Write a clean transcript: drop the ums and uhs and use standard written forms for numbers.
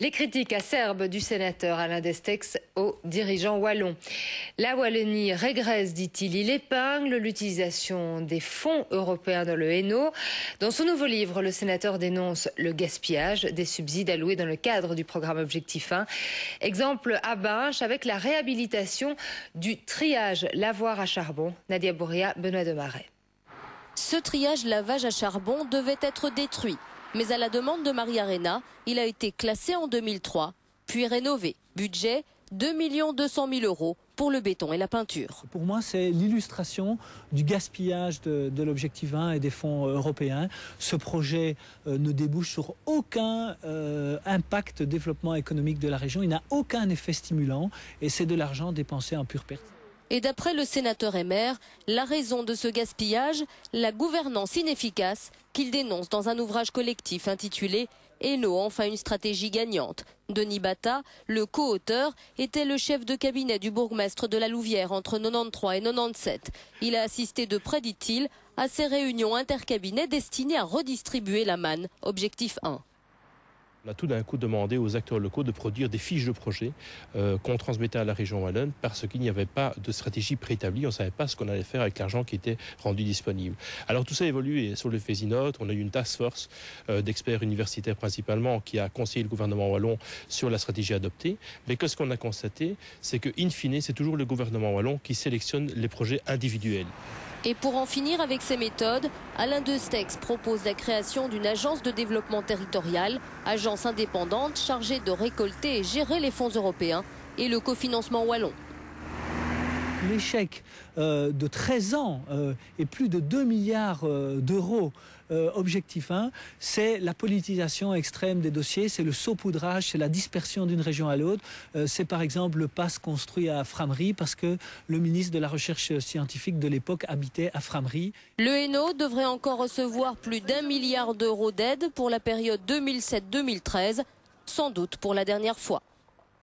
Les critiques acerbes du sénateur Alain Destex aux dirigeants wallons. La Wallonie régresse, dit-il. Il épingle l'utilisation des fonds européens dans le Hainaut. Dans son nouveau livre, le sénateur dénonce le gaspillage des subsides alloués dans le cadre du programme Objectif 1. Exemple à Binche avec la réhabilitation du triage lavoir à charbon. Nadia Bouria, Benoît Demaret. Ce triage lavage à charbon devait être détruit. Mais à la demande de Maria Arena, il a été classé en 2003, puis rénové. Budget 2 200 000 € pour le béton et la peinture. Pour moi, c'est l'illustration du gaspillage de l'Objectif 1 et des fonds européens. Ce projet ne débouche sur aucun impact développement économique de la région. Il n'a aucun effet stimulant et c'est de l'argent dépensé en pure perte. Et d'après le sénateur Emer, la raison de ce gaspillage, la gouvernance inefficace qu'il dénonce dans un ouvrage collectif intitulé « Hainaut, enfin une stratégie gagnante ». Denis Bata, le co-auteur, était le chef de cabinet du bourgmestre de la Louvière entre 93 et 97. Il a assisté de près, dit-il, à ces réunions intercabinets destinées à redistribuer la manne. Objectif 1. On a tout d'un coup demandé aux acteurs locaux de produire des fiches de projet qu'on transmettait à la région wallonne parce qu'il n'y avait pas de stratégie préétablie. On ne savait pas ce qu'on allait faire avec l'argent qui était rendu disponible. Alors tout ça évolue et sur le FESINOT, on a eu une task force d'experts universitaires principalement qui a conseillé le gouvernement wallon sur la stratégie adoptée. Mais que ce qu'on a constaté, c'est que in fine, c'est toujours le gouvernement wallon qui sélectionne les projets individuels. Et pour en finir avec ces méthodes, Alain Destex propose la création d'une agence de développement territorial, agence indépendante chargée de récolter et gérer les fonds européens et le cofinancement wallon. L'échec de 13 ans et plus de 2 milliards d'euros Objectif 1, c'est la politisation extrême des dossiers, c'est le saupoudrage, c'est la dispersion d'une région à l'autre. C'est par exemple le PAS construit à Frameries parce que le ministre de la Recherche scientifique de l'époque habitait à Frameries. Le Hainaut devrait encore recevoir plus d'1 milliard d'euros d'aide pour la période 2007-2013, sans doute pour la dernière fois.